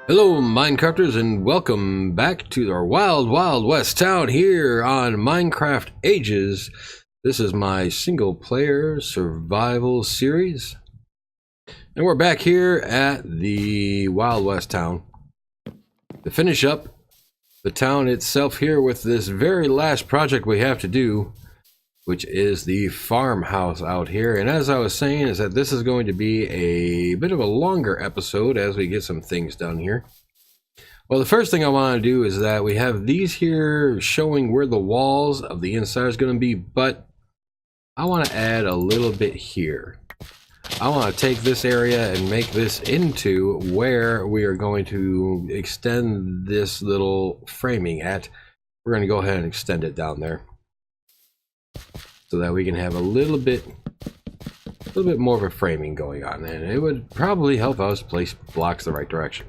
Hello, Minecrafters, and welcome back to our wild, wild west town here on Minecraft Ages. This is my single-player survival series, and we're back here at the Wild West town to finish up the town itself here with this very last project we have to do, which is the farmhouse out here. And as I was saying, is that this is going to be a bit of a longer episode as we get some things done here. Well, the first thing I want to do is that we have these here showing where the walls of the inside is going to be, but I want to add a little bit here. I want to take this area and make this into where we are going to extend this little framing at. We're going to go ahead and extend it down there, so that we can have a little bit more of a framing going on, and it would probably help us place blocks the right direction.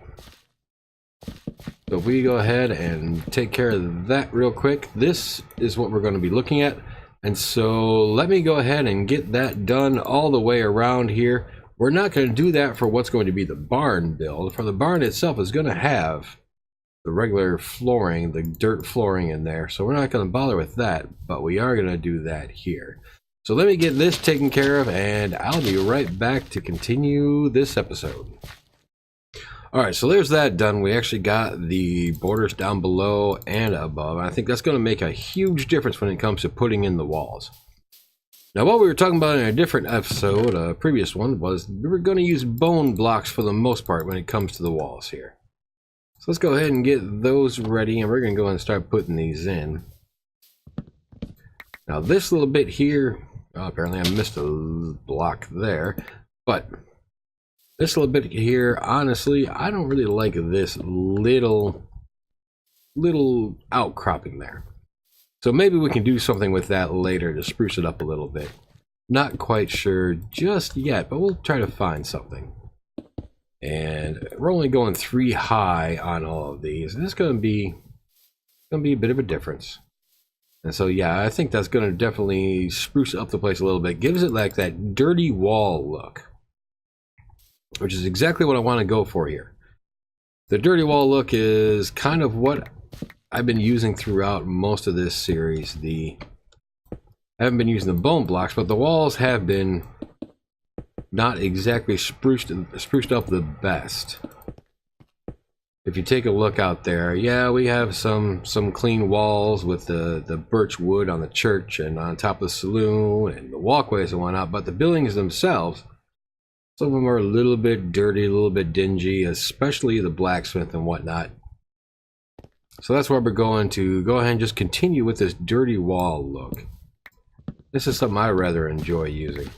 So if we go ahead and take care of that real quick, this is what we're going to be looking at. And so let me go ahead and get that done all the way around here. We're not going to do that for what's going to be the barn build. For the barn itself is going to have the regular flooring, the dirt flooring in there, so we're not going to bother with that, but we are going to do that here. So let me get this taken care of, and I'll be right back to continue this episode. Alright, so there's that done. We actually got the borders down below and above. I think that's going to make a huge difference when it comes to putting in the walls. Now, what we were talking about in a different episode, a previous one, was we were going to use bone blocks for the most part when it comes to the walls here. So let's go ahead and get those ready, and we're going to go ahead and start putting these in. Now this little bit here, apparently I missed a block there, but this little bit here, honestly, I don't really like this little outcropping there. So maybe we can do something with that later to spruce it up a little bit. Not quite sure just yet, but we'll try to find something. And we're only going 3 high on all of these, and it's going to be a bit of a difference. And so yeah, I think that's going to definitely spruce up the place a little bit. Gives it like that dirty wall look, which is exactly what I want to go for here. The dirty wall look is kind of what I've been using throughout most of this series. I haven't been using the bone blocks, but the walls have been not exactly spruced up the best. If you take a look out there, yeah, we have some clean walls with the birch wood on the church and on top of the saloon and the walkways and whatnot, but the buildings themselves, some of them are a little bit dirty, a little bit dingy, especially the blacksmith and whatnot. So that's why we're going to go ahead and just continue with this dirty wall look. This is something I rather enjoy using.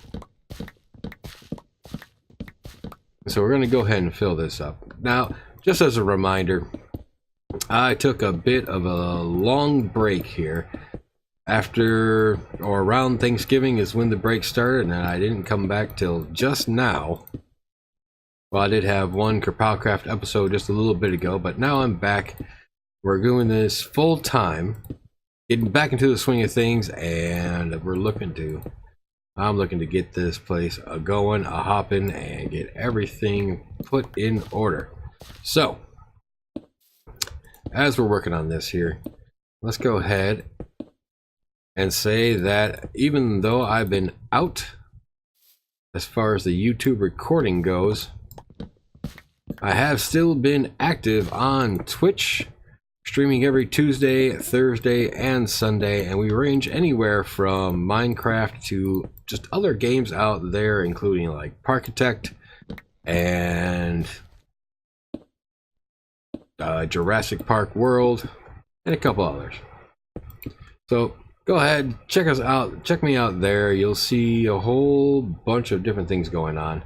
So we're going to go ahead and fill this up. Now, just as a reminder, I took a bit of a long break here. After or around Thanksgiving is when the break started, and I didn't come back till just now. Well, I did have one Kerpowcraft episode just a little bit ago, but now I'm back. We're doing this full time, getting back into the swing of things, and I'm looking to get this place going, hopping, and get everything put in order. So, as we're working on this here, let's go ahead and say that even though I've been out as far as the YouTube recording goes, I have still been active on Twitch, streaming every Tuesday, Thursday, and Sunday, and we range anywhere from Minecraft to just other games out there, including like Parkitect and Jurassic Park World, and a couple others. So go ahead, check us out, check me out there. You'll see a whole bunch of different things going on.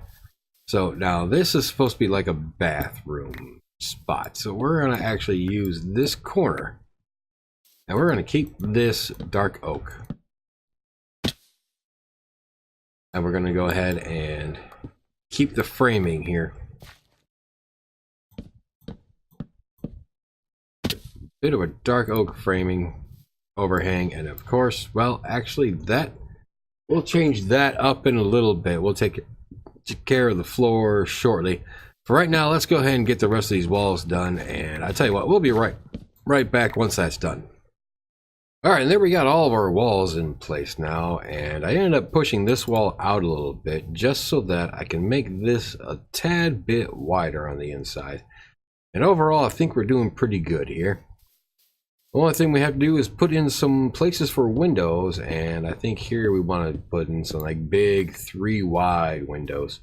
So now this is supposed to be like a bathroom spot, so we're going to actually use this corner, and we're going to keep this dark oak, and we're going to go ahead and keep the framing here. Bit of a dark oak framing overhang, and of course, well, actually that we'll change that up in a little bit. We'll take care of the floor shortly. For right now, let's go ahead and get the rest of these walls done, and I tell you what, we'll be right back once that's done. Alright, and there we got all of our walls in place now, and I ended up pushing this wall out a little bit just so that I can make this a tad bit wider on the inside. And overall, I think we're doing pretty good here. The only thing we have to do is put in some places for windows, and I think here we want to put in some like big 3 wide windows.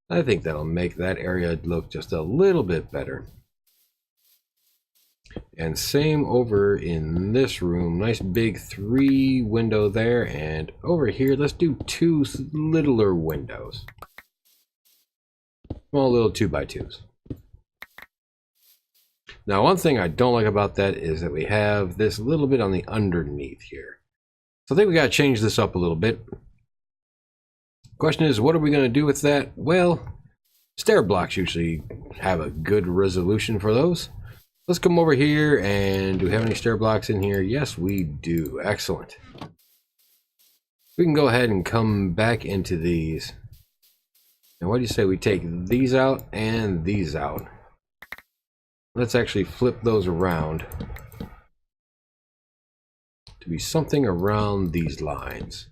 I think that'll make that area look just a little bit better. And same over in this room, nice big 3 window there, and over here let's do 2 littler windows. Small little 2x2s. Now, one thing I don't like about that is that we have this little bit on the underneath here. So I think we got to change this up a little bit. Question is, what are we going to do with that? Well, stair blocks usually have a good resolution for those. Let's come over here, and do we have any stair blocks in here? Yes, we do. Excellent. We can go ahead and come back into these. And what do you say we take these out and these out? Let's actually flip those around to be something around these lines.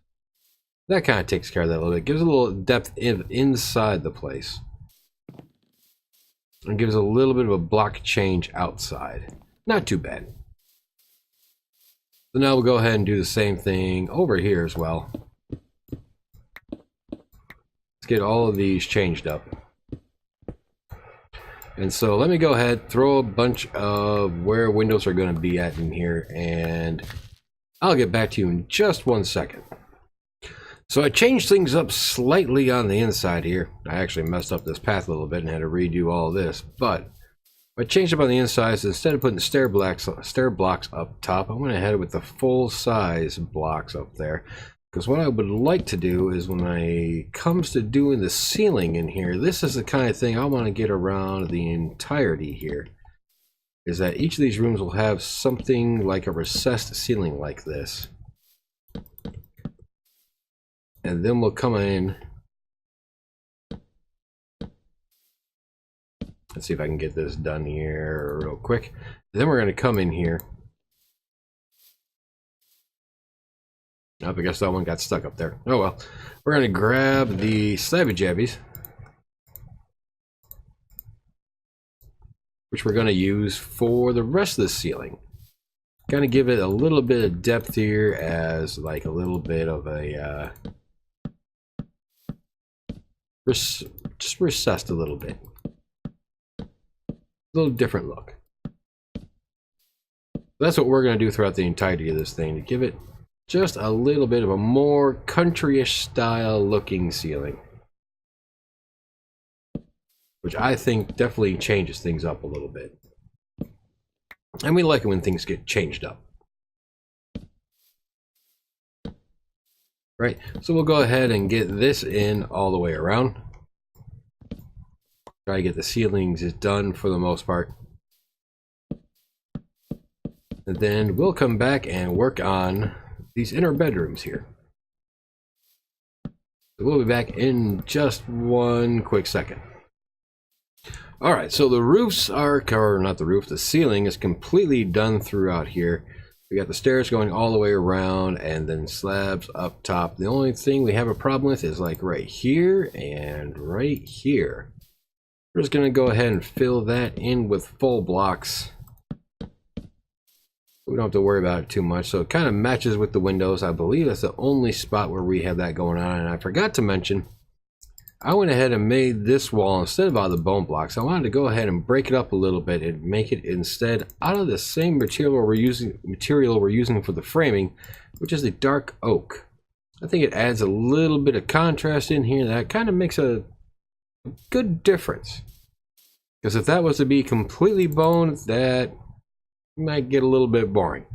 That kind of takes care of that a little bit. Gives a little depth inside the place. And gives a little bit of a block change outside. Not too bad. So now we'll go ahead and do the same thing over here as well. Let's get all of these changed up. And so let me go ahead, throw a bunch of where windows are going to be at in here, and I'll get back to you in just 1 second. So I changed things up slightly on the inside here. I actually messed up this path a little bit and had to redo all this, but I changed up on the inside. So instead of putting stair blocks up top, I went ahead with the full size blocks up there. Because what I would like to do is when it comes to doing the ceiling in here, this is the kind of thing I want to get around the entirety here. Is that each of these rooms will have something like a recessed ceiling like this. And then we'll come in. Let's see if I can get this done here real quick. Then we're going to come in here. Oh, I guess that one got stuck up there. Oh well. We're going to grab the slabby jabbies, which we're going to use for the rest of the ceiling. Kind of give it a little bit of depth here as like a little bit of a just recessed a little bit. A little different look. That's what we're going to do throughout the entirety of this thing, to give it just a little bit of a more country-ish style looking ceiling. Which I think definitely changes things up a little bit. And we like it when things get changed up. Right, so we'll go ahead and get this in all the way around. Try to get the ceilings done for the most part. And then we'll come back and work on these inner bedrooms here. So we'll be back in just 1 quick second. Alright, so the roofs are, or not the roof, the ceiling is completely done throughout here. We got the stairs going all the way around and then slabs up top. The only thing we have a problem with is like right here and right here. We're just going to go ahead and fill that in with full blocks. We don't have to worry about it too much. So it kind of matches with the windows. I believe that's the only spot where we have that going on. And I forgot to mention, I went ahead and made this wall, instead of out of the bone blocks, I wanted to go ahead and break it up a little bit and make it instead out of the same material we're using for the framing, which is the dark oak. I think it adds a little bit of contrast in here. That kind of makes a good difference. Because if that was to be completely bone, that might get a little bit boring.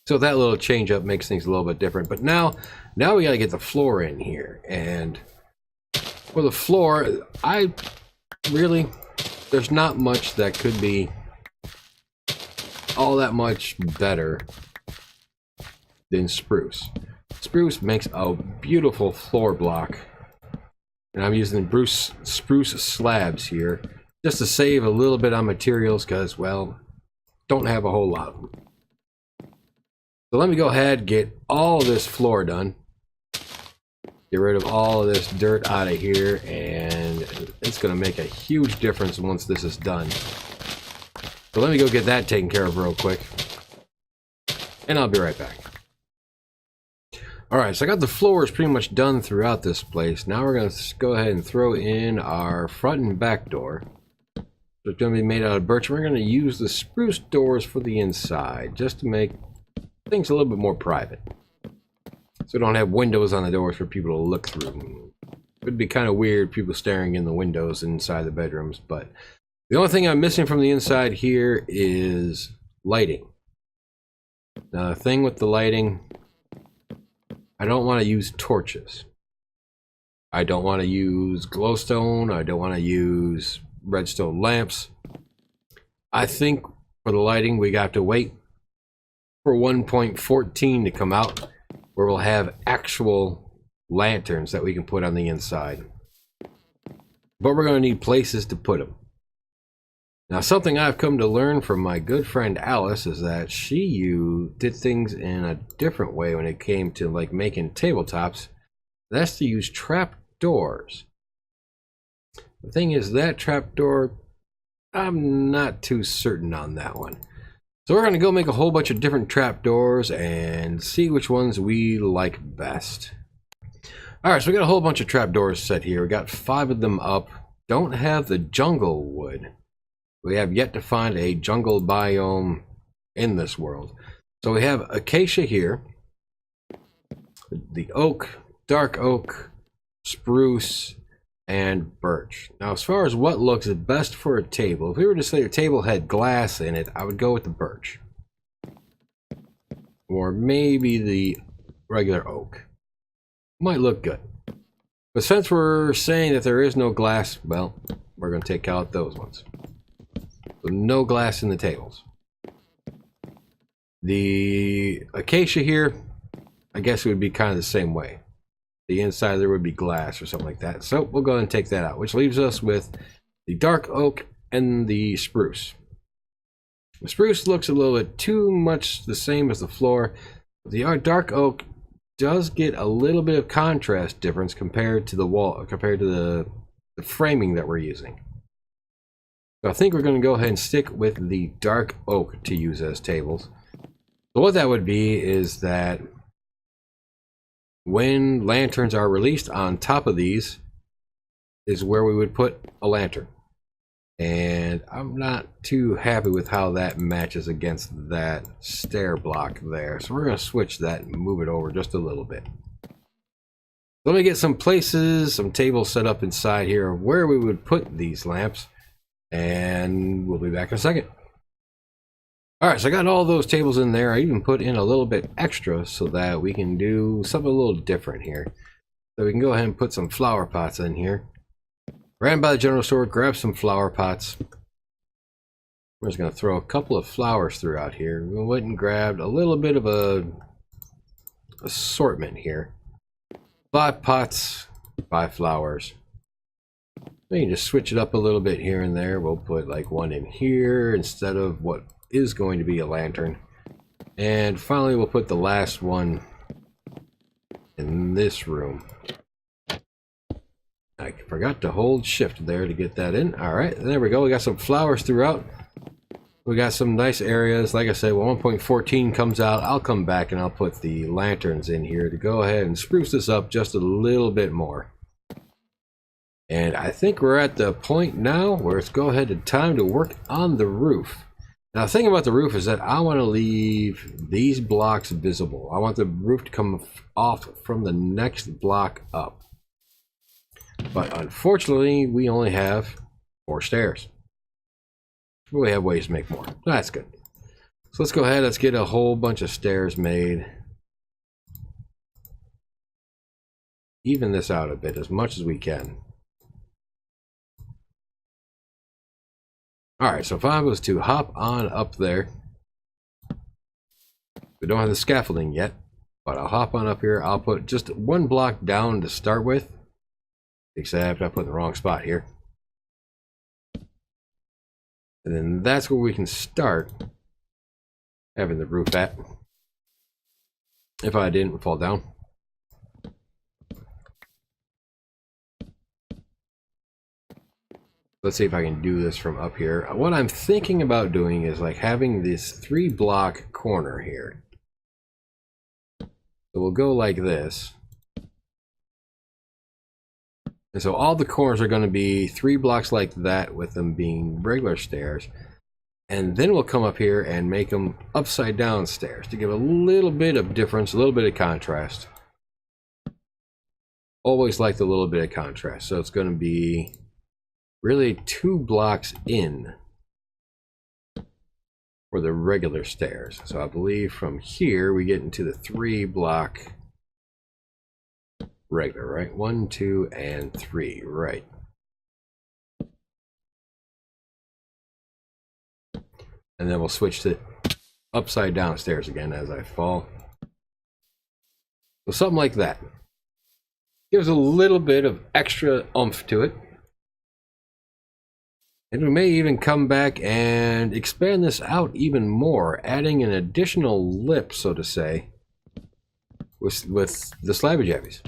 So that little change up makes things a little bit different. But now we got to get the floor in here. And for the floor, there's not much that could be all that much better than spruce. Spruce makes a beautiful floor block And I'm using spruce slabs here just to save a little bit on materials because, well, don't have a whole lot. So let me go ahead and get all this floor done. Get rid of all of this dirt out of here, and it's going to make a huge difference once this is done. So let me go get that taken care of real quick, and I'll be right back. Alright, so I got the floors pretty much done throughout this place. Now we're going to go ahead and throw in our front and back door. So it's going to be made out of birch. We're going to use the spruce doors for the inside, just to make things a little bit more private. So we don't have windows on the doors for people to look through. It would be kind of weird, people staring in the windows inside the bedrooms, but the only thing I'm missing from the inside here is lighting. Now, the thing with the lighting, I don't want to use torches. I don't want to use glowstone. I don't want to use redstone lamps. I think for the lighting, we got to wait for 1.14 to come out, where we'll have actual lanterns that we can put on the inside. But we're going to need places to put them. Now, something I've come to learn from my good friend Alice is that she did things in a different way when it came to like making tabletops. That's to use trap doors. The thing is, that trap door, I'm not too certain on that one. So we're going to go make a whole bunch of different trap doors and see which ones we like best. Alright, so we got a whole bunch of trap doors set here. We got 5 of them up. Don't have the jungle wood. We have yet to find a jungle biome in this world. So we have acacia here, the oak, dark oak, spruce, and birch. Now, as far as what looks best for a table, if we were to say a table had glass in it, I would go with the birch. Or maybe the regular oak. Might look good. But since we're saying that there is no glass, well, we're going to take out those ones. So no glass in the tables. The acacia here, I guess it would be kind of the same way. The inside there would be glass or something like that. So we'll go ahead and take that out, which leaves us with the dark oak and the spruce. The spruce looks a little bit too much the same as the floor. The dark oak does get a little bit of contrast difference compared to the wall, compared to the framing that we're using. So I think we're going to go ahead and stick with the dark oak to use as tables. So what that would be is that when lanterns are released, on top of these is where we would put a lantern. And I'm not too happy with how that matches against that stair block there. So we're going to switch that and move it over just a little bit. Let me get some places, some tables set up inside here of where we would put these lamps. And we'll be back in a second. Alright, so I got all those tables in there. I even put in a little bit extra so that we can do something a little different here. So we can go ahead and put some flower pots in here. Ran by the general store, grab some flower pots. We're just going to throw a couple of flowers throughout here. We went and grabbed a little bit of a assortment here. 5 pots, 5 flowers. We can just switch it up a little bit here and there. We'll put like one in here instead of what is going to be a lantern. And finally, we'll put the last one in this room. I forgot to hold shift there to get that in. All right, there we go. We got some flowers throughout. We got some nice areas. Like I said, when 1.14 comes out, I'll come back and I'll put the lanterns in here to go ahead and spruce this up just a little bit more. And I think we're at the point now where it's go ahead and time to work on the roof. Now the thing about the roof is that I want to leave these blocks visible. I want the roof to come off from the next block up. But unfortunately, we only have 4 stairs. We have ways to make more. That's good. So let's go ahead, let's get a whole bunch of stairs made. Even this out a bit as much as we can. Alright, so if I was to hop on up there, we don't have the scaffolding yet, but I'll hop on up here. I'll put just 1 block down to start with, Except I put in the wrong spot here. And then that's where we can start having the roof at. If I didn't fall down. Let's see if I can do this from up here. What I'm thinking about doing is like having this 3-block corner here. So we'll go like this. And so all the corners are going to be 3 blocks like that, with them being regular stairs. And then we'll come up here and make them upside down stairs to give a little bit of difference, a little bit of contrast. Always like the little bit of contrast. So it's going to be really 2 blocks in for the regular stairs. So I believe from here we get into the 3-block regular, right? 1, 2, and 3, right? And then we'll switch to upside down stairs again as I fall. So something like that. Gives a little bit of extra oomph to it. And we may even come back and expand this out even more, adding an additional lip, so to say, with the slabby jabbies.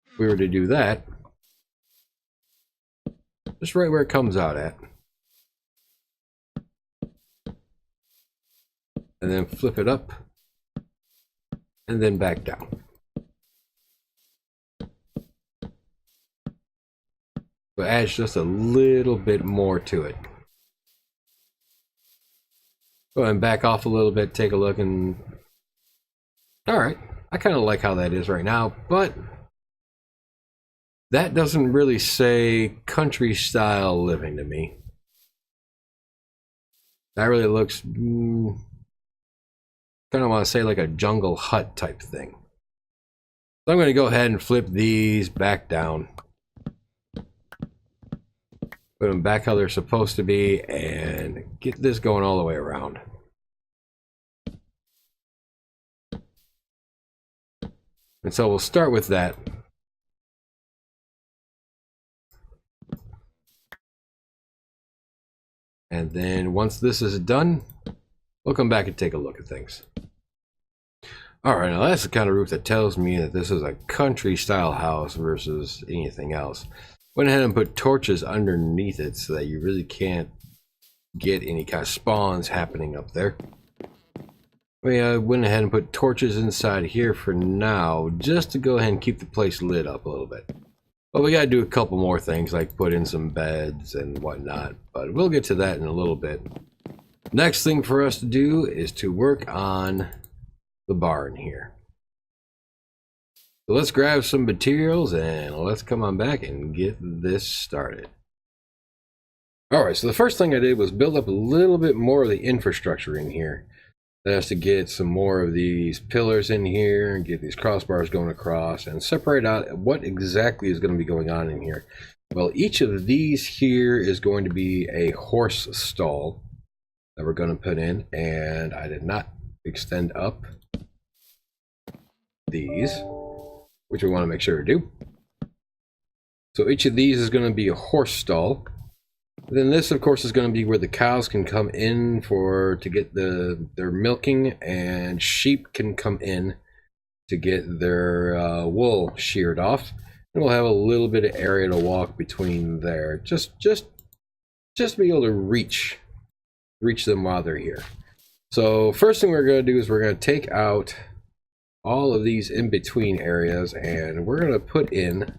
If we were to do that, just right where it comes out at. And then flip it up, and then back down. So adds just a little bit more to it. Go ahead and back off a little bit, take a look, and alright, I kind of like how that is right now, but that doesn't really say country style living to me. That really looks kind of want to say like a jungle hut type thing. So I'm going to go ahead and flip these back down. Put them back how they're supposed to be and get this going all the way around. And so we'll start with that. And then once this is done, we'll come back and take a look at things. Alright, now that's the kind of roof that tells me that this is a country style house versus anything else. Went ahead and put torches underneath it so that you really can't get any kind of spawns happening up there. We went ahead and put torches inside here for now, just to go ahead and keep the place lit up a little bit. But we gotta do a couple more things, like put in some beds and whatnot, but we'll get to that in a little bit. Next thing for us to do is to work on the barn here. So let's grab some materials and let's come on back and get this started. Alright, so the first thing I did was build up a little bit more of the infrastructure in here. That has to get some more of these pillars in here and get these crossbars going across and separate out what exactly is going to be going on in here. Well, each of these here is going to be a horse stall that we're going to put in, and I did not extend up these, which we want to make sure to do. So each of these is going to be a horse stall. Then this, of course, is going to be where the cows can come in to get their milking, and sheep can come in to get their wool sheared off. And we'll have a little bit of area to walk between there, just to be able to reach them while they're here. So first thing we're going to do is we're going to take out all of these in between areas, and we're going to put in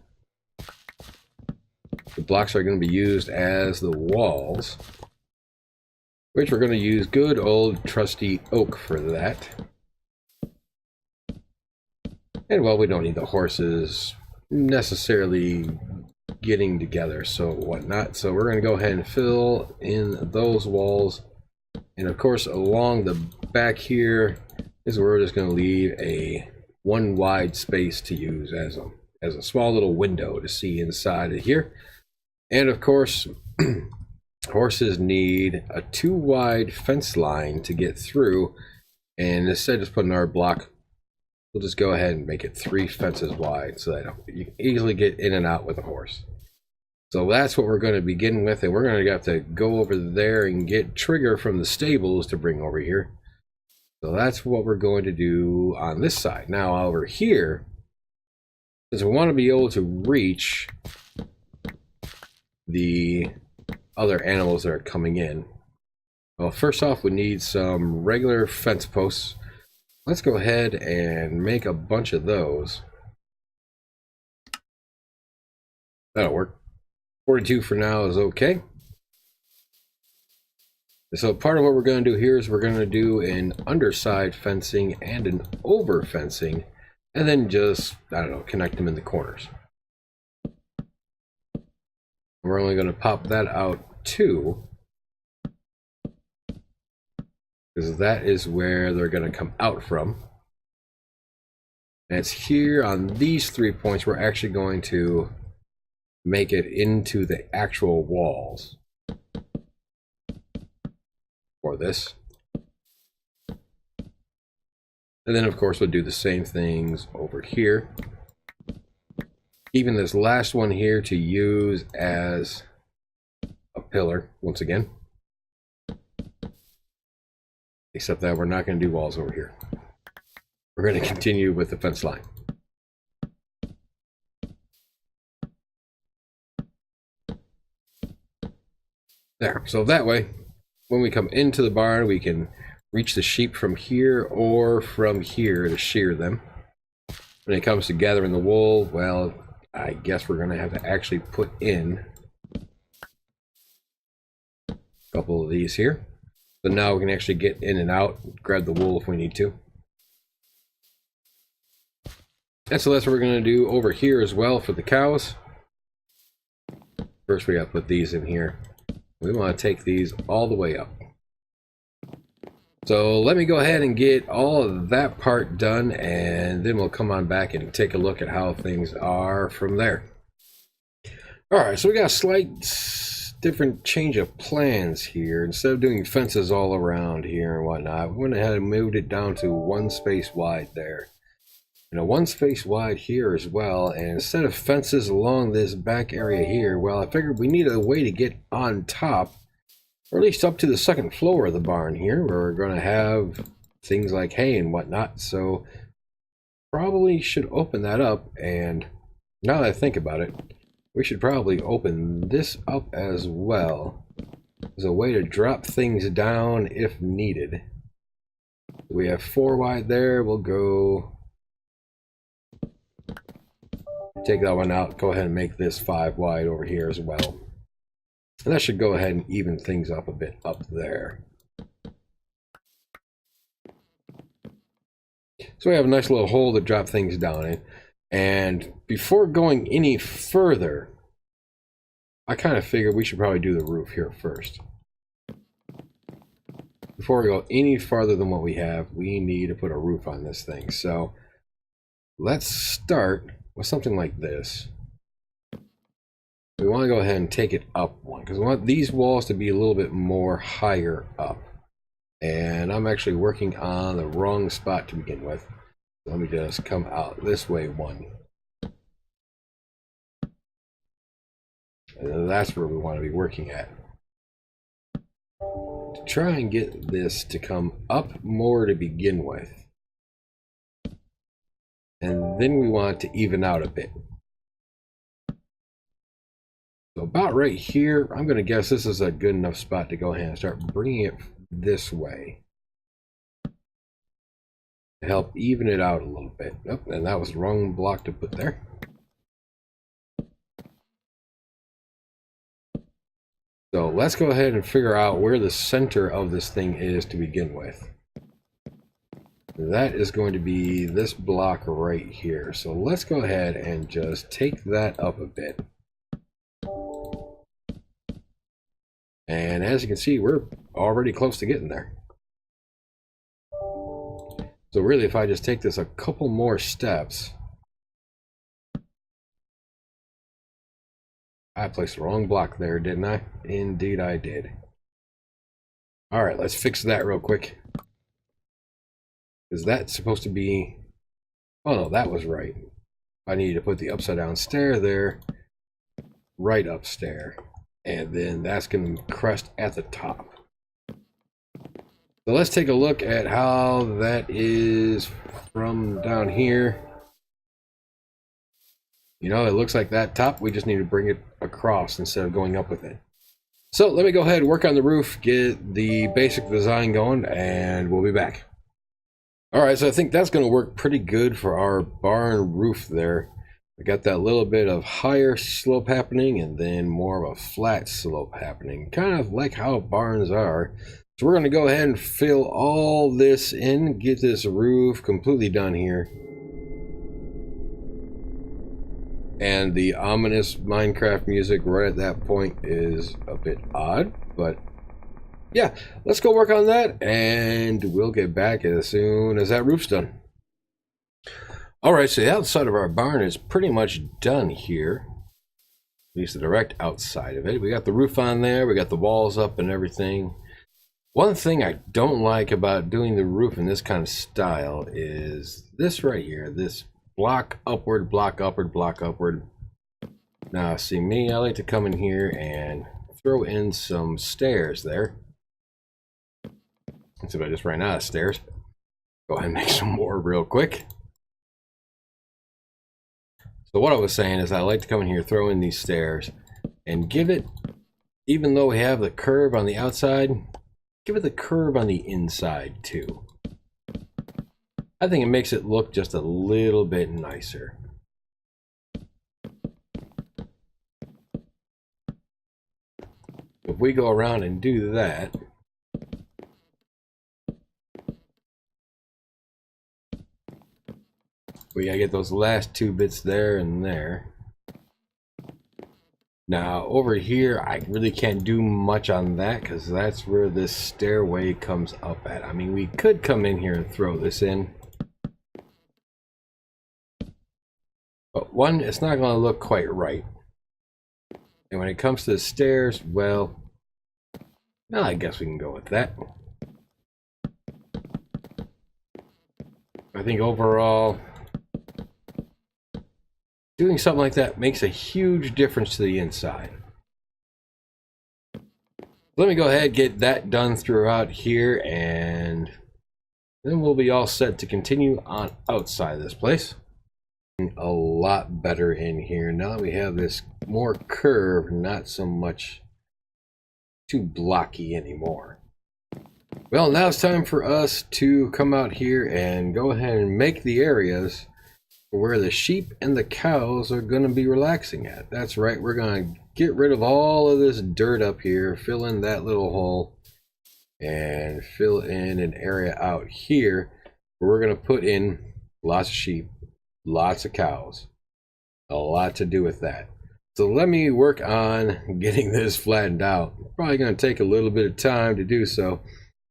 the blocks are going to be used as the walls, which we're going to use good old trusty oak for that. And well, we don't need the horses necessarily getting together, so whatnot. So we're going to go ahead and fill in those walls. And of course, along the back here is where we're just going to leave a one wide space to use as a small little window to see inside of here. And of course, horses need a 2 wide fence line to get through. And instead of just putting our block we'll just go ahead and make it 3 fences wide so that you can easily get in and out with a horse. So that's what we're going to begin with, and we're going to have to go over there and get Trigger from the stables to bring over here. So that's what we're going to do on this side. Now over here, since we want to be able to reach the other animals that are coming in, well, first off, we need some regular fence posts. Let's go ahead and make a bunch of those. That'll work. 42 for now is okay. So part of what we're going to do here is we're going to do an underside fencing and an over fencing, and then just, I don't know, connect them in the corners. We're only going to pop that out 2, because that is where they're going to come out from. And it's here on these 3 points we're actually going to make it into the actual walls for this. And then of course we'll do the same things over here. Even this last one here to use as a pillar once again. Except that we're not going to do walls over here. We're going to continue with the fence line. There, so that way, when we come into the barn, we can reach the sheep from here or from here to shear them. When it comes to gathering the wool, well, I guess we're going to have to actually put in a couple of these here. So now we can actually get in and out, grab the wool if we need to. And so that's what we're going to do over here as well for the cows. First we got to put these in here. We want to take these all the way up. So let me go ahead and get all of that part done, and then we'll come on back and take a look at how things are from there. Alright, so we got a slight different change of plans here. Instead of doing fences all around here and whatnot, we went ahead and moved it down to 1 space wide there. And 1 space wide here as well, and instead of fences along this back area here, well, I figured we need a way to get on top, or at least up to the 2nd floor of the barn here, where we're going to have things like hay and whatnot. So probably should open that up, and now that I think about it, we should probably open this up as well as a way to drop things down if needed. We have 4 wide there. We'll go take that one out, go ahead and make this 5 wide over here as well. And that should go ahead and even things up a bit up there. So we have a nice little hole to drop things down in. And before going any further, I kind of figured we should probably do the roof here first. Before we go any farther than what we have, we need to put a roof on this thing. So let's start with something like this. We want to go ahead and take it up 1, because we want these walls to be a little bit more higher up. And I'm actually working on the wrong spot to begin with. Let me just come out this way 1. And that's where we want to be working at. To try and get this to come up more to begin with. And then we want it to even out a bit. So about right here, I'm going to guess this is a good enough spot to go ahead and start bringing it this way. To help even it out a little bit. Oh, and that was the wrong block to put there. So let's go ahead and figure out where the center of this thing is to begin with. That is going to be this block right here. So let's go ahead and just take that up a bit. And as you can see, we're already close to getting there. So really, if I just take this a couple more steps. I placed the wrong block there, didn't I? Indeed I did. Alright, let's fix that real quick. Because that's supposed to be Oh no, that was right. I needed to put the upside down stair there, right upstairs, and then that's going to crest at the top. So let's take a look at how that is from down here. You know, it looks like that top, we just need to bring it across instead of going up with it. So let me go ahead and work on the roof, get the basic design going, and we'll be back. All right, so I think that's going to work pretty good for our barn roof there. We got that little bit of higher slope happening and then more of a flat slope happening, kind of like how barns are. So we're going to go ahead and fill all this in, get this roof completely done here. And the ominous Minecraft music right at that point is a bit odd, but yeah, let's go work on that and we'll get back as soon as that roof's done. All right, so the outside of our barn is pretty much done here. At least the direct outside of it. We got the roof on there, we got the walls up and everything. One thing I don't like about doing the roof in this kind of style is this right here, this block upward, block upward, block upward. Now, see me, I like to come in here and throw in some stairs there. Let's see if I just ran out of stairs. Go ahead and make some more real quick. So what I was saying is I like to come in here, throw in these stairs, and give it, even though we have the curve on the outside, give it the curve on the inside too. I think it makes it look just a little bit nicer. If we go around and do that, we gotta get those last two bits there and there. Now over here, I really can't do much on that because that's where this stairway comes up at. I mean, we could come in here and throw this in. But one, it's not going to look quite right. And when it comes to the stairs, well, I guess we can go with that. I think overall, doing something like that makes a huge difference to the inside. Let me go ahead and get that done throughout here, and then we'll be all set to continue on outside this place. A lot better in here now that we have this more curve, not so much too blocky anymore. Well, now it's time for us to come out here and go ahead and make the areas where the sheep and the cows are going to be relaxing at. That's right, we're going to get rid of all of this dirt up here, fill in that little hole, and fill in an area out here where we're going to put in lots of sheep, lots of cows. A lot to do with that. So let me work on getting this flattened out. Probably going to take a little bit of time to do so.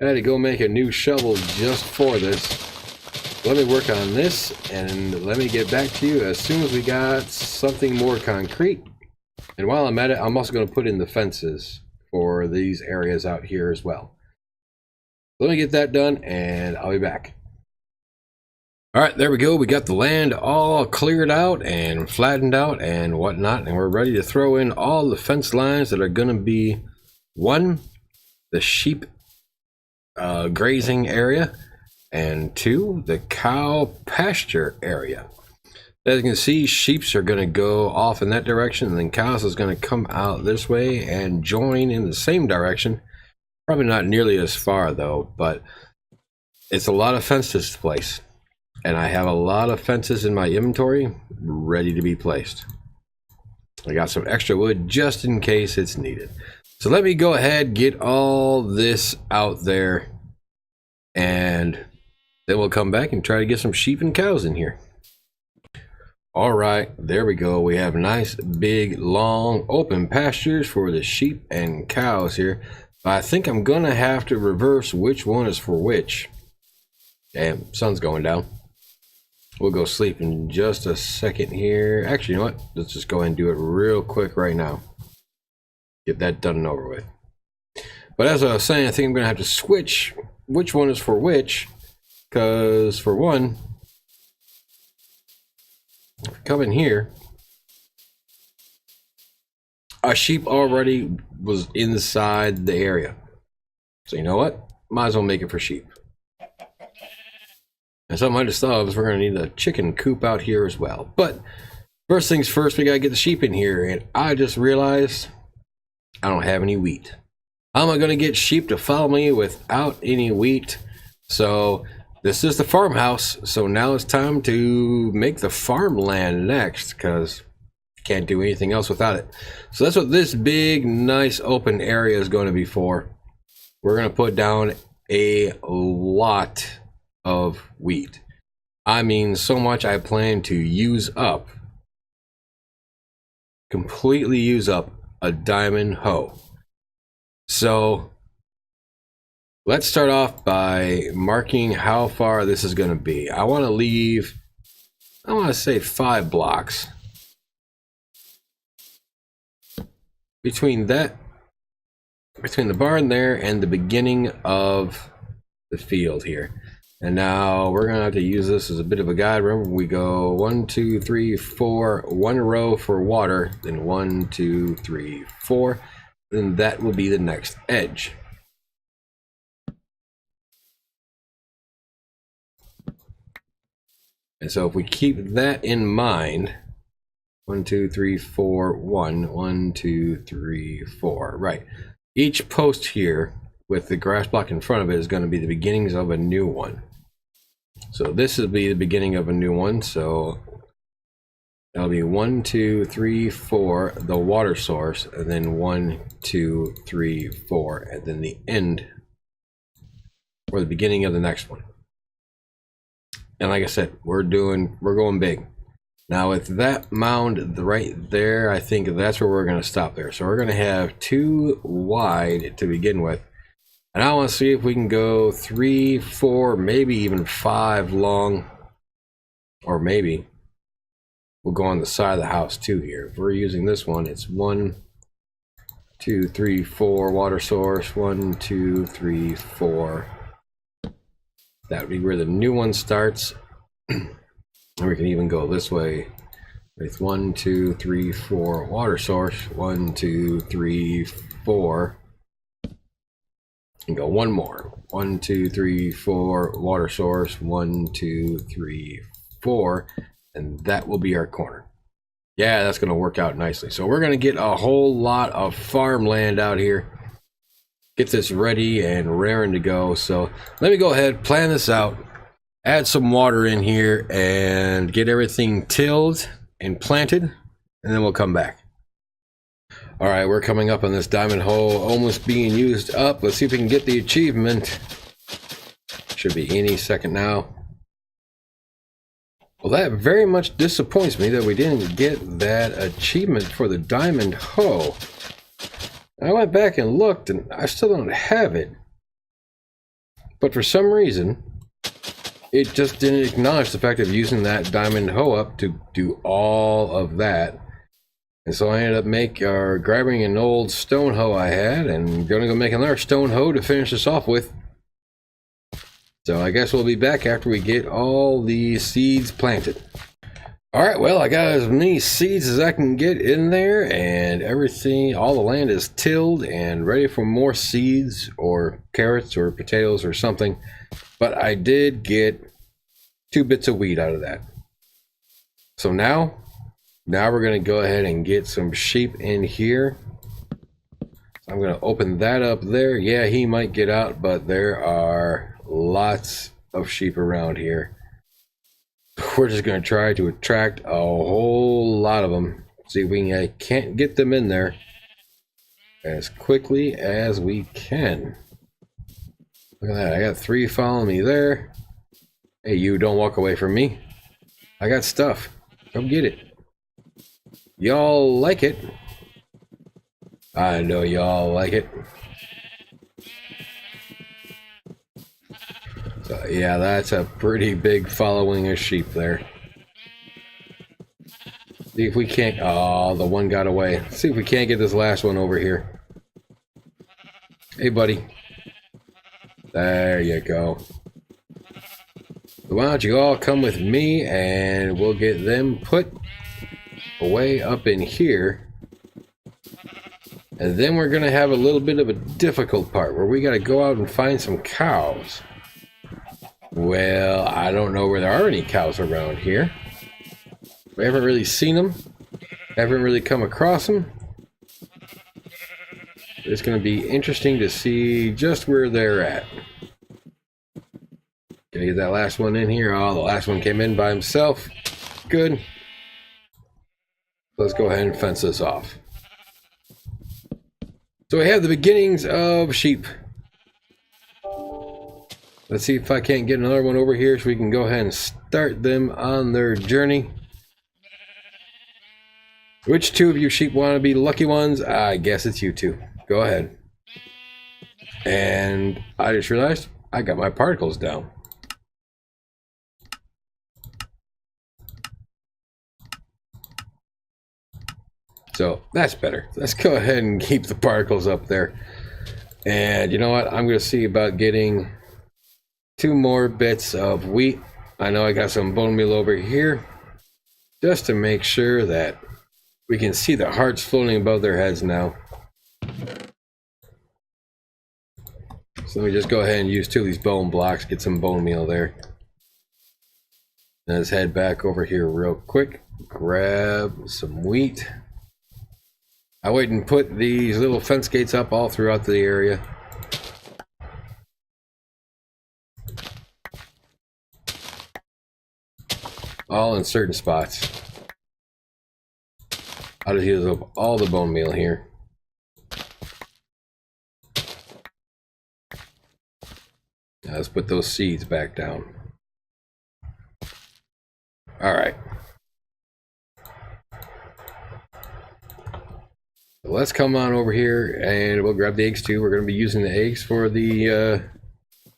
I had to go make a new shovel just for this. Let me work on this and let me get back to you as soon as we got something more concrete. And while I'm at it, I'm also going to put in the fences for these areas out here as well. Let me get that done and I'll be back. All right, there we go. We got the land all cleared out and flattened out and whatnot, and we're ready to throw in all the fence lines that are going to be, one, the sheep grazing area, and two, the cow pasture area. As you can see, sheeps are going to go off in that direction, and then cows is going to come out this way and join in the same direction. Probably not nearly as far though, but it's a lot of fences to place. And I have a lot of fences in my inventory ready to be placed. I got some extra wood just in case it's needed. So let me go ahead, get all this out there, and then we'll come back and try to get some sheep and cows in here. All right, there we go. We have nice, big, long, open pastures for the sheep and cows here. But I think I'm gonna have to reverse which one is for which. Damn, sun's going down. We'll go sleep in just a second here. Actually, you know what? Let's just go ahead and do it real quick right now. Get that done and over with. But as I was saying, I think I'm going to have to switch which one is for which. Because for one, come in here, a sheep already was inside the area. So you know what? Might as well make it for sheep. And something I just thought of is we're going to need a chicken coop out here as well. But first things first, we got to get the sheep in here. And I just realized I don't have any wheat. How am I going to get sheep to follow me without any wheat? So this is the farmhouse. So now it's time to make the farmland next, because can't do anything else without it. So that's what this big, nice open area is going to be for. We're going to put down a lot of wheat. I mean, so much I plan to use up, completely use up a diamond hoe. So let's start off by marking how far this is going to be. I want to leave, I want to say 5 blocks between that, between the barn there and the beginning of the field here. And now we're gonna have to use this as a bit of a guide. Remember, we go 1, 2, 3, 4, 1 row for water, then 1, 2, 3, 4, then that will be the next edge. And so if we keep that in mind, 1, 2, 3, 4, 1, 1, 2, 3, 4, right. Each post here with the grass block in front of it is going to be the beginnings of a new one. So this will be the beginning of a new one. So that'll be 1, 2, 3, 4, the water source, and then 1, 2, 3, 4, and then the end or the beginning of the next one. And like I said, we're going big. Now with that mound right there, I think that's where we're going to stop there. So we're going to have 2 wide to begin with. And I want to see if we can go 3, 4, maybe even 5 long. Or maybe we'll go on the side of the house too here. If we're using this one, it's 1, 2, 3, 4 water source, 1, 2, 3, 4. That would be where the new one starts. And we can even go this way with 1, 2, 3, 4 water source, 1, 2, 3, 4. And go one more. 1, 2, 3, 4 water source, 1, 2, 3, 4, and that will be our corner. Yeah, that's going to work out nicely. So we're going to get a whole lot of farmland out here. Get this ready and raring to go. So let me go ahead, plan this out, add some water in here, and get everything tilled and planted, and then we'll come back. All right, we're coming up on this diamond hole, almost being used up. Let's see if we can get the achievement. Should be any second now. Well, that very much disappoints me that we didn't get that achievement for the diamond hoe. I went back and looked, and I still don't have it. But for some reason, it just didn't acknowledge the fact of using that diamond hoe up to do all of that. And so I ended up grabbing an old stone hoe I had and gonna go make another stone hoe to finish this off with. So I guess we'll be back after we get all the seeds planted. All right, well, I got as many seeds as I can get in there, and everything, all the land is tilled and ready for more seeds or carrots or potatoes or something. But I did get 2 bits of wheat out of that. So now we're going to go ahead and get some sheep in here. I'm going to open that up there. Yeah, he might get out, but there are lots of sheep around here. We're just going to try to attract a whole lot of them. See if we can't get them in there as quickly as we can. Look at that. I got 3 following me there. Hey, you, don't walk away from me. I got stuff. Come get it. Y'all like it. I know y'all like it. So, yeah, that's a pretty big following of sheep there. See if we can't... Oh, the one got away. See if we can't get this last one over here. Hey, buddy. There you go. So why don't you all come with me and we'll get them put away up in here. And then we're going to have a little bit of a difficult part where we got to go out and find some cows. Well, I don't know where there are any cows around here. We haven't really seen them. Haven't really come across them. It's going to be interesting to see just where they're at. Gonna get that last one in here. Oh, the last one came in by himself. Good. Let's go ahead and fence this off. So we have the beginnings of sheep. Let's see if I can't get another one over here so we can go ahead and start them on their journey. Which two of you sheep want to be lucky ones? I guess it's you two. Go ahead. And I just realized I got my particles down. So that's better. Let's go ahead and keep the particles up there. And you know what? I'm going to see about getting 2 more bits of wheat. I know I got some bone meal over here. Just to make sure that we can see the hearts floating above their heads now. So let me just go ahead and use 2 of these bone blocks. Get some bone meal there. Let's head back over here real quick. Grab some wheat. I went and put these little fence gates up all throughout the area. All in certain spots. I'll just use up all the bone meal here. Now let's put those seeds back down. All right. Let's come on over here and we'll grab the eggs too. We're going to be using the eggs for the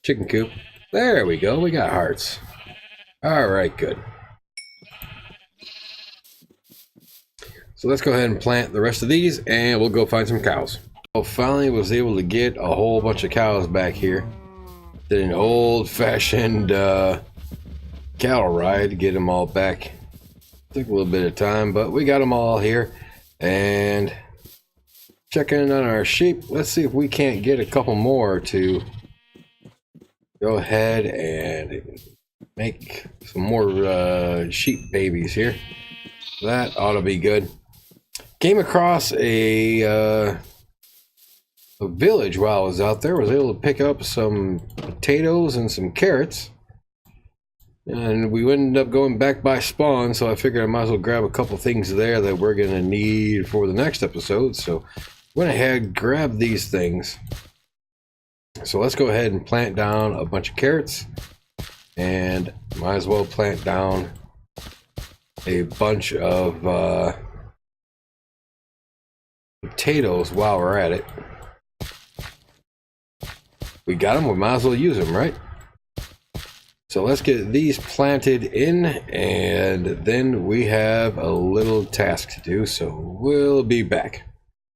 chicken coop. There we go. We got hearts. All right, good. So let's go ahead and plant the rest of these and we'll go find some cows. Well, finally was able to get a whole bunch of cows back here. Did an old-fashioned cattle ride to get them all back. Took a little bit of time, but we got them all here. And checking on our sheep. Let's see if we can't get a couple more to go ahead and make some more sheep babies here. That ought to be good. Came across a village while I was out there. Was able to pick up some potatoes and some carrots. And we ended up going back by spawn, so I figured I might as well grab a couple things there that we're going to need for the next episode. So went ahead, grabbed these things. So let's go ahead and plant down a bunch of carrots. And might as well plant down a bunch of potatoes while we're at it. We got them, we might as well use them, right? So let's get these planted in, and then we have a little task to do, so we'll be back.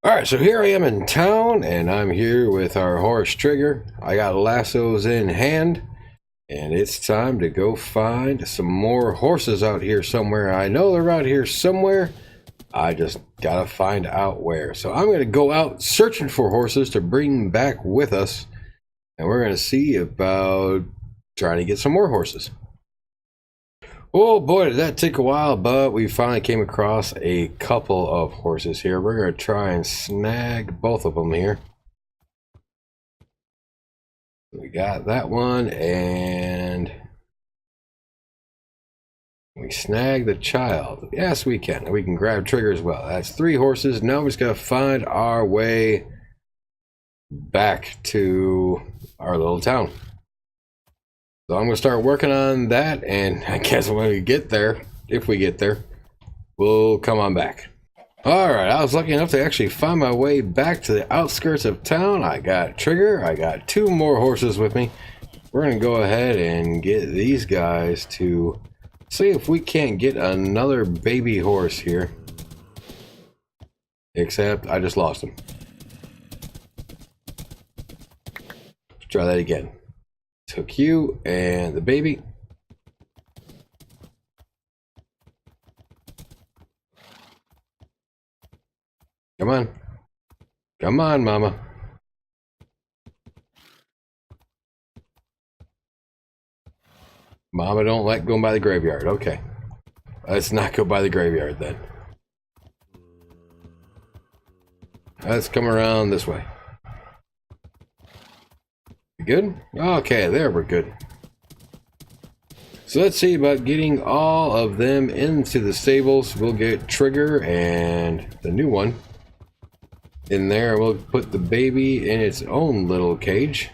Alright, so here I am in town, and I'm here with our horse Trigger. I got lassos in hand, and it's time to go find some more horses out here somewhere. I know they're out here somewhere. I just gotta find out where. So I'm gonna go out searching for horses to bring back with us, and we're gonna see about trying to get some more horses. Oh boy, did that take a while, but we finally came across a couple of horses here. We're going to try and snag both of them here. We got that one, and we snagged the child. Yes, we can. We can grab Trigger as well. That's 3 horses. Now we just got to find our way back to our little town. So I'm going to start working on that, and I guess when we get there, if we get there, we'll come on back. Alright, I was lucky enough to actually find my way back to the outskirts of town. I got Trigger, I got 2 more horses with me. We're going to go ahead and get these guys to see if we can't get another baby horse here. Except I just lost him. Let's try that again. Took you and the baby. Come on. Come on, Mama. Mama don't like going by the graveyard. Okay. Let's not go by the graveyard then. Let's come around this way. Good? Okay, there we're good. So let's see about getting all of them into the stables. We'll get Trigger and the new one in there. We'll put the baby in its own little cage.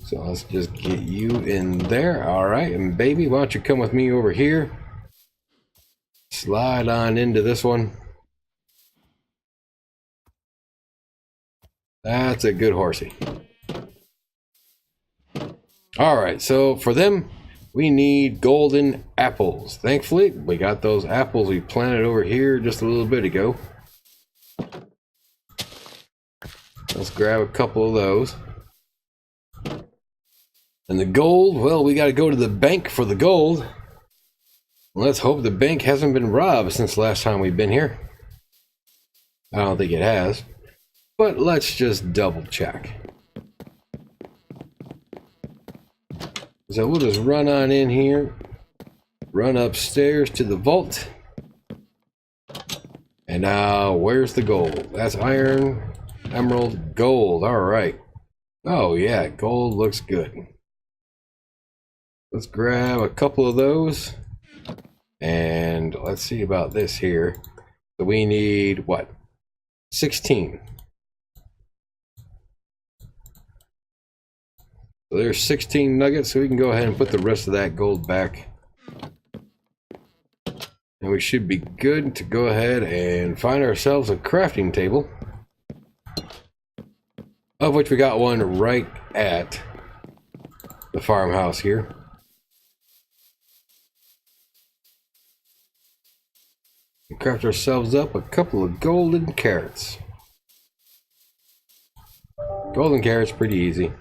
So let's just get you in there. All right, and baby, why don't you come with me over here? Slide on into this one. That's a good horsey. All right, so for them, we need golden apples. Thankfully, we got those apples we planted over here just a little bit ago. Let's grab a couple of those. And the gold, well, we got to go to the bank for the gold. Let's hope the bank hasn't been robbed since last time we've been here. I don't think it has. But let's just double check. So we'll just run on in here. Run upstairs to the vault. And now, where's the gold? That's iron, emerald, gold. All right. Oh, yeah, gold looks good. Let's grab a couple of those. And let's see about this here. So we need, what? 16. So there's 16 nuggets, so we can go ahead and put the rest of that gold back. And we should be good to go ahead and find ourselves a crafting table. Of which we got one right at the farmhouse here. And craft ourselves up a couple of golden carrots. Golden carrots, pretty easy.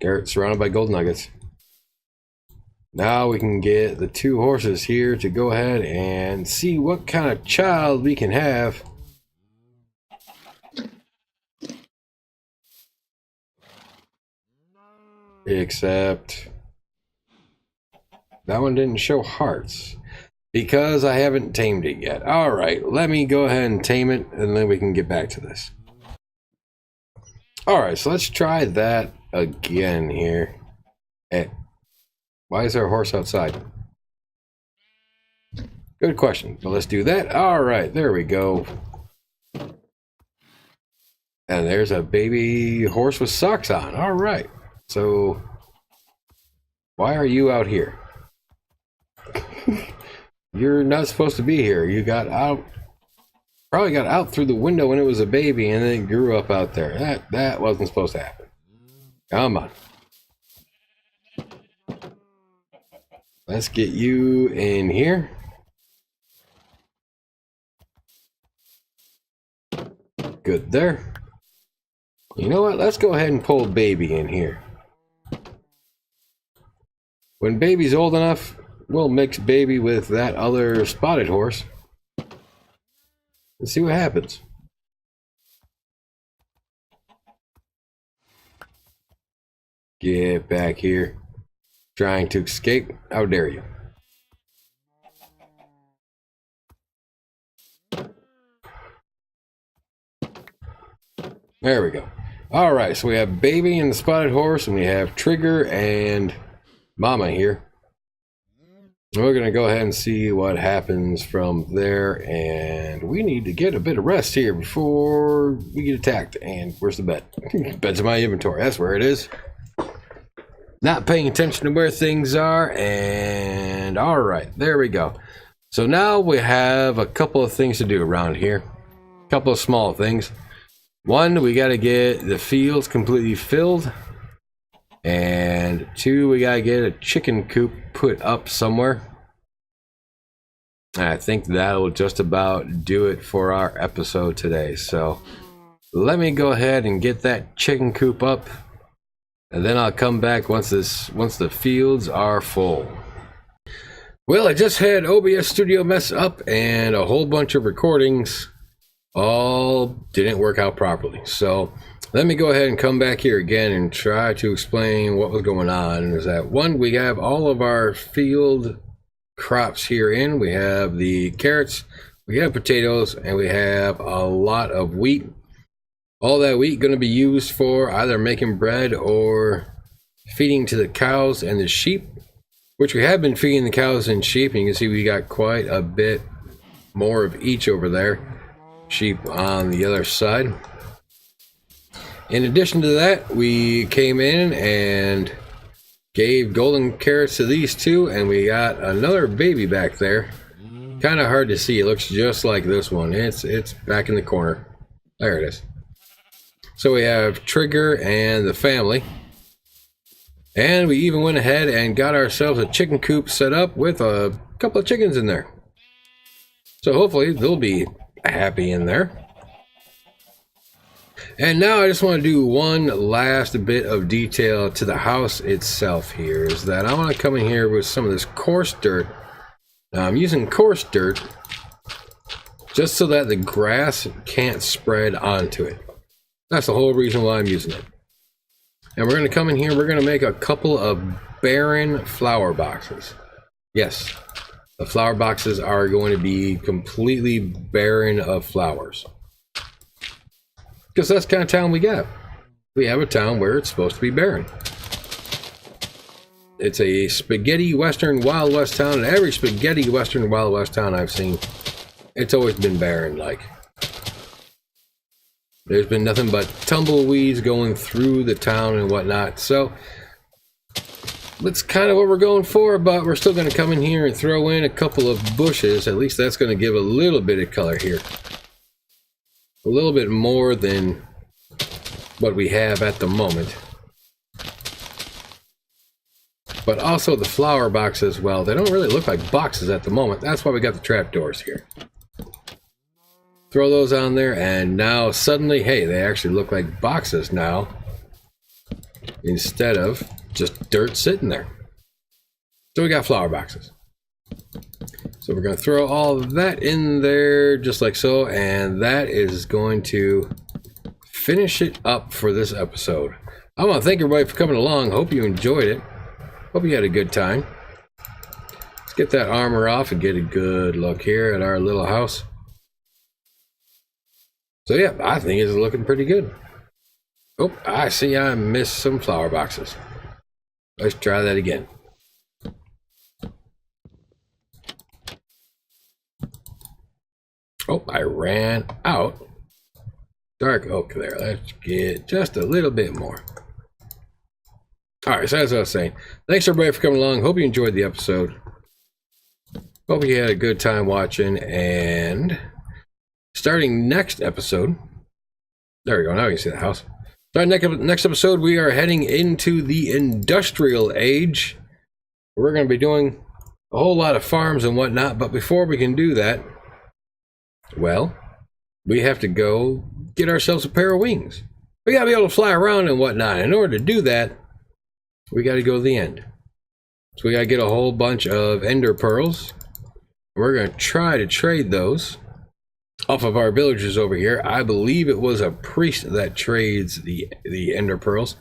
Carrot surrounded by gold nuggets. Now we can get the 2 horses here to go ahead and see what kind of child we can have. Except that one didn't show hearts because I haven't tamed it yet. All right, let me go ahead and tame it and then we can get back to this. All right, so let's try that again here. Hey, why is there a horse outside? Good question. So let's do that. All right, there we go. And there's a baby horse with socks on. All right. So why are you out here? You're not supposed to be here. You got out. Probably got out through the window when it was a baby and then grew up out there. That wasn't supposed to happen. Come on. Let's get you in here. Good there. You know what? Let's go ahead and pull baby in here. When baby's old enough, we'll mix baby with that other spotted horse. Let's see what happens. Get back here. Trying to escape. How dare you? There we go. All right, so we have baby and the spotted horse, and we have Trigger and Mama here. We're going to go ahead and see what happens from there, and we need to get a bit of rest here before we get attacked. And where's the bed? Bed's in my inventory. That's where it is. Not paying attention to where things are, and all right, there we go. So now we have a couple of things to do around here. A couple of small things. One, we got to get the fields completely filled. And 2, we gotta get a chicken coop put up somewhere. And I think that'll just about do it for our episode today. So let me go ahead and get that chicken coop up. and then I'll come back once the fields are full. Well, I just had OBS Studio mess up, and a whole bunch of recordings all didn't work out properly. So let me go ahead and come back here again and try to explain what was going on. Is that one, we have all of our field crops here in. We have the carrots, we have potatoes, and we have a lot of wheat. All that wheat going to be used for either making bread or feeding to the cows and the sheep, which we have been feeding the cows and sheep. And you can see we got quite a bit more of each over there. Sheep on the other side. In addition to that, we came in and gave golden carrots to these two, and we got another baby back there. Kind of hard to see. It looks just like this one. It's back in the corner. There it is. So we have Trigger and the family. And we even went ahead and got ourselves a chicken coop set up with a couple of chickens in there. So hopefully they'll be happy in there. And now I just want to do one last bit of detail to the house itself here. Is that I want to come in here with some of this coarse dirt. Now I'm using coarse dirt just so that the grass can't spread onto it. That's the whole reason why I'm using it. And we're going to come in here, we're going to make a couple of barren flower boxes. Yes, the flower boxes are going to be completely barren of flowers. Because that's the kind of town we got. We have a town where it's supposed to be barren. It's a spaghetti western Wild West town, and every spaghetti western Wild West town I've seen, it's always been barren like. There's been nothing but tumbleweeds going through the town and whatnot. So that's kind of what we're going for, but we're still going to come in here and throw in a couple of bushes. At least that's going to give a little bit of color here. A little bit more than what we have at the moment. But also the flower boxes, well, they don't really look like boxes at the moment. That's why we got the trapdoors here. Throw those on there, and now suddenly, hey, they actually look like boxes now, instead of just dirt sitting there. So we got flower boxes. So we're going to throw all of that in there just like so, and that is going to finish it up for this episode. I want to thank everybody for coming along. Hope you enjoyed it. Hope you had a good time. Let's get that armor off and get a good look here at our little house. So yeah, I think it's looking pretty good. Oh, I see I missed some flower boxes. Let's try that again. Oh, I ran out. Dark oak there. Let's get just a little bit more. Alright, so as I was saying, thanks everybody for coming along. Hope you enjoyed the episode. Hope you had a good time watching, and starting next episode, there we go, now you can see the house. Starting next episode, we are heading into the industrial age. We're going to be doing a whole lot of farms and whatnot, but before we can do that, well, we have to go get ourselves a pair of wings. We got to be able to fly around and whatnot. In order to do that, we got to go to the end. So we got to get a whole bunch of ender pearls. We're going to try to trade those off of our villagers over here. I believe it was a priest that trades the ender pearls.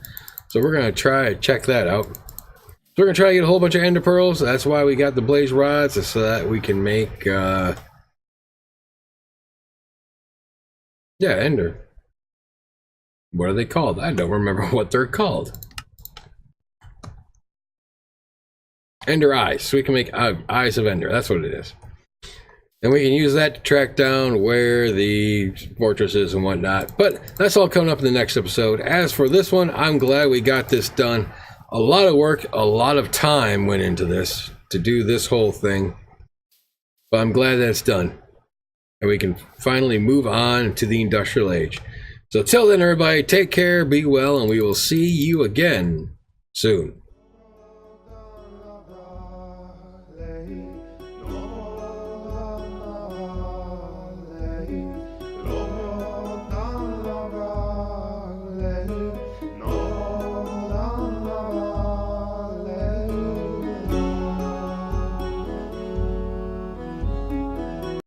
So we're going to try to check that out. So we're going to try to get a whole bunch of ender pearls. That's why we got the blaze rods, so that we can make yeah, ender. What are they called? I don't remember what they're called. Ender eyes. So we can make eyes of ender. That's what it is. And we can use that to track down where the fortress is and whatnot. But that's all coming up in the next episode. As for this one, I'm glad we got this done. A lot of work, a lot of time went into this to do this whole thing. But I'm glad that it's done. And we can finally move on to the industrial age. So till then, everybody, take care, be well, and we will see you again soon.